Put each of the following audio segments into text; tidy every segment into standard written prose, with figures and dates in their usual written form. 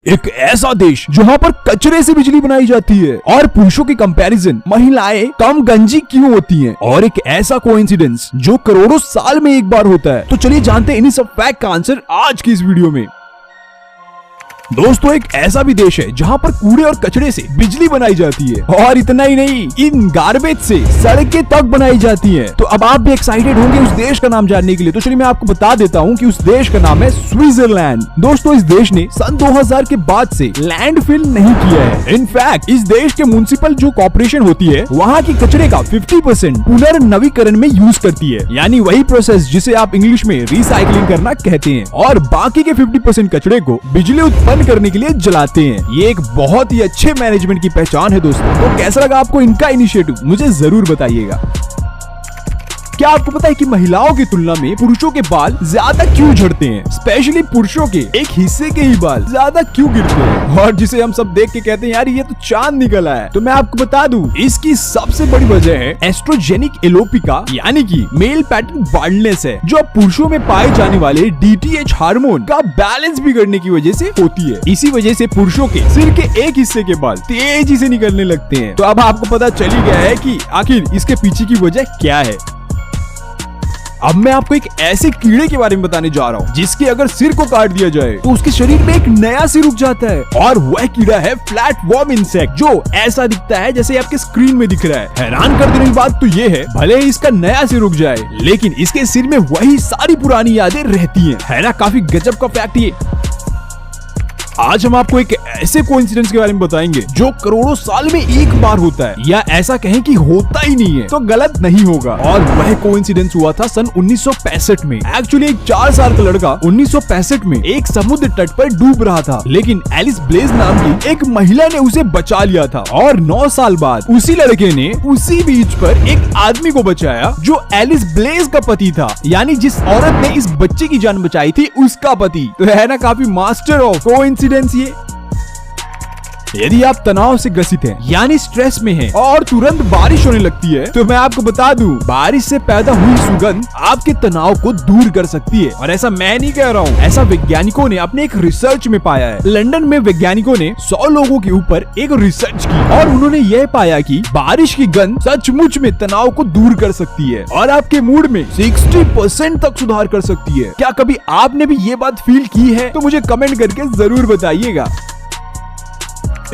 एक ऐसा देश जहाँ पर कचरे से बिजली बनाई जाती है और पुरुषों के कंपैरिजन महिलाएं कम गंजी क्यों होती हैं, और एक ऐसा कोइंसिडेंस जो करोड़ों साल में एक बार होता है। तो चलिए जानते हैं इन्हीं सब फैक्ट का आंसर आज की इस वीडियो में। दोस्तों, एक ऐसा भी देश है जहाँ पर कूड़े और कचरे से बिजली बनाई जाती है, और इतना ही नहीं, इन गार्बेज से सड़कें तक बनाई जाती हैं। तो अब आप भी एक्साइटेड होंगे उस देश का नाम जानने के लिए। तो चलिए मैं आपको बता देता हूँ कि उस देश का नाम है स्विट्जरलैंड। दोस्तों, इस देश ने सन 2000 के बाद से लैंडफिल नहीं किया है। इनफैक्ट इस देश के म्युनिसिपल जो कॉर्पोरेशन होती है वहाँ की कचरे का 50% पुनर्नवीकरण में यूज करती है, यानी वही प्रोसेस जिसे आप इंग्लिश में रिसाइकलिंग करना कहते हैं, और बाकी के 50% कचरे को बिजली उत्पन्न करने के लिए जलाते हैं। ये एक बहुत ही अच्छे मैनेजमेंट की पहचान है दोस्तों। तो कैसा लगा आपको इनका इनिशिएटिव, मुझे जरूर बताइएगा। क्या आपको पता है कि महिलाओं की तुलना में पुरुषों के बाल ज्यादा क्यों झड़ते हैं? स्पेशली पुरुषों के एक हिस्से के ही बाल ज्यादा क्यों गिरते हैं, और जिसे हम सब देख के कहते हैं यार ये तो चांद निकला है। तो मैं आपको बता दूं, इसकी सबसे बड़ी वजह है एस्ट्रोजेनिक एलोपिका, यानी कि मेल पैटर्न बाल्डनेस है, जो पुरुषों में पाए जाने वाले DTH हार्मोन का बैलेंस बिगड़ने की वजह से होती है। इसी वजह से पुरुषों के सिर के एक हिस्से के बाल तेजी से निकलने लगते हैं। तो अब आपको पता चल ही गया है कि आखिर इसके पीछे की वजह क्या है। अब मैं आपको एक ऐसे कीड़े के बारे में बताने जा रहा हूँ जिसके अगर सिर को काट दिया जाए तो उसके शरीर में एक नया सिर उग जाता है, और वह कीड़ा है फ्लैटवर्म इंसेक्ट, जो ऐसा दिखता है जैसे आपके स्क्रीन में दिख रहा है। हैरान कर देने की बात तो ये है, भले ही इसका नया सिर उग जाए लेकिन इसके सिर में वही सारी पुरानी यादें रहती है ना। काफी गजब का फैक्ट ये। आज हम आपको एक ऐसे कोइंसिडेंस के बारे में बताएंगे जो करोड़ों साल में एक बार होता है, या ऐसा कहें कि होता ही नहीं है तो गलत नहीं होगा। और वह कोइंसिडेंस हुआ था सन 1965 में। एक्चुअली एक 4 साल का लड़का 1965 में एक समुद्र तट पर डूब रहा था, लेकिन एलिस ब्लेज नाम की एक महिला ने उसे बचा लिया था, और 9 साल बाद उसी लड़के ने उसी बीच पर एक आदमी को बचाया जो एलिस ब्लेज का पति था, यानी जिस औरत ने इस बच्चे की जान बचाई थी उसका पति। तो है ना काफी मास्टर ऑफ कोइंसिडेंस ये। यदि आप तनाव से ग्रसित हैं, यानी स्ट्रेस में हैं, और तुरंत बारिश होने लगती है, तो मैं आपको बता दूं, बारिश से पैदा हुई सुगंध आपके तनाव को दूर कर सकती है। और ऐसा मैं नहीं कह रहा हूँ, ऐसा वैज्ञानिकों ने अपने एक रिसर्च में पाया है। लंदन में वैज्ञानिकों ने 100 लोगों के ऊपर एक रिसर्च की, और उन्होंने यह पाया कि बारिश की गंध सचमुच में तनाव को दूर कर सकती है और आपके मूड में 60% तक सुधार कर सकती है। क्या कभी आपने भी ये बात फील की है? तो मुझे कमेंट करके जरूर बताइएगा।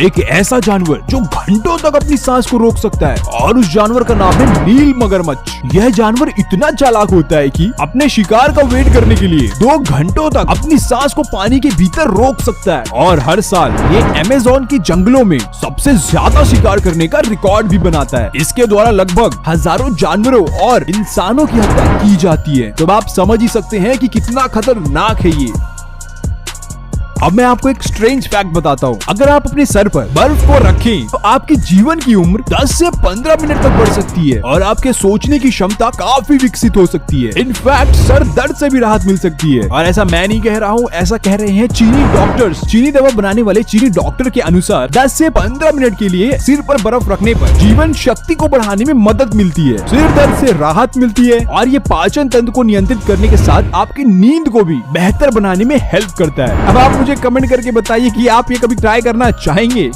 एक ऐसा जानवर जो घंटों तक अपनी सांस को रोक सकता है, और उस जानवर का नाम है नील मगरमच्छ। यह जानवर इतना चालाक होता है कि अपने शिकार का वेट करने के लिए 2 घंटों तक अपनी सांस को पानी के भीतर रोक सकता है, और हर साल ये अमेज़न के जंगलों में सबसे ज्यादा शिकार करने का रिकॉर्ड भी बनाता है। इसके द्वारा लगभग हजारों जानवरों और इंसानों की हत्या की जाती है। तो आप समझ ही सकते हैं कि कितना खतरनाक है ये। अब मैं आपको एक स्ट्रेंज फैक्ट बताता हूँ। अगर आप अपने सर पर बर्फ को रखें तो आपके जीवन की उम्र 10 से 15 मिनट तक बढ़ सकती है, और आपके सोचने की क्षमता काफी विकसित हो सकती है। इनफैक्ट सर दर्द से भी राहत मिल सकती है। और ऐसा मैं नहीं कह रहा हूँ, ऐसा कह रहे हैं चीनी डॉक्टर्स। चीनी दवा बनाने वाले चीनी डॉक्टर के अनुसार 10 से 15 मिनट के लिए सिर पर बर्फ रखने पर जीवन शक्ति को बढ़ाने में मदद मिलती है, सिर दर्द से राहत मिलती है, और ये पाचन तंत्र को नियंत्रित करने के साथ आपकी नींद को भी बेहतर बनाने में हेल्प करता है। अब आप मुझे कमेंट करके बताइए कि आप ये कभी ट्राई करना चाहेंगे।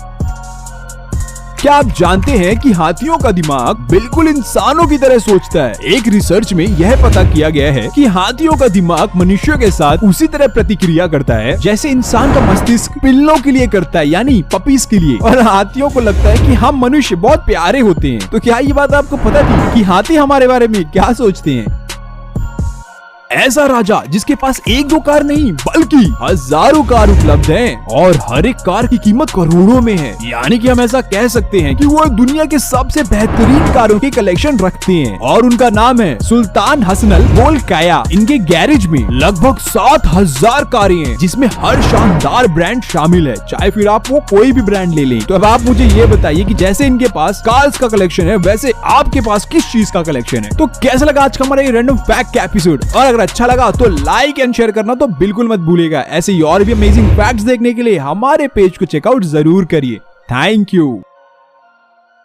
क्या आप जानते हैं कि हाथियों का दिमाग बिल्कुल इंसानों की तरह सोचता है? एक रिसर्च में यह पता किया गया है कि हाथियों का दिमाग मनुष्यों के साथ उसी तरह प्रतिक्रिया करता है जैसे इंसान का मस्तिष्क पिल्लों के लिए करता है, यानी पपीज के लिए। और हाथियों को लगता है कि हम मनुष्य बहुत प्यारे होते हैं। तो क्या ये बात आपको पता थी कि हाथी हमारे बारे में क्या सोचते हैं? ऐसा राजा जिसके पास 1-2 कार नहीं बल्कि हजारों कार उपलब्ध हैं, और हर एक कार की कीमत करोड़ों में है, यानी कि हम ऐसा कह सकते हैं कि वो दुनिया के सबसे बेहतरीन कारों की कलेक्शन रखते हैं, और उनका नाम है सुल्तान हसनल बोल्काया। इनके गैरेज में लगभग 7000 कारें हैं, जिसमें हर शानदार ब्रांड शामिल है, चाहे फिर आप वो कोई भी ब्रांड ले लें। तो अब आप मुझे ये बताइए कि जैसे इनके पास कार्स का कलेक्शन है, वैसे आपके पास किस चीज का कलेक्शन है? तो कैसा लगा आज का हमारा ये रैंडम फैक्ट का एपिसोड? और अगर अच्छा लगा तो लाइक एंड शेयर करना तो बिल्कुल मत भूलिएगा। ऐसे ही और भी अमेजिंग फैक्ट्स देखने के लिए हमारे पेज को चेकआउट जरूर करिए। Thank you.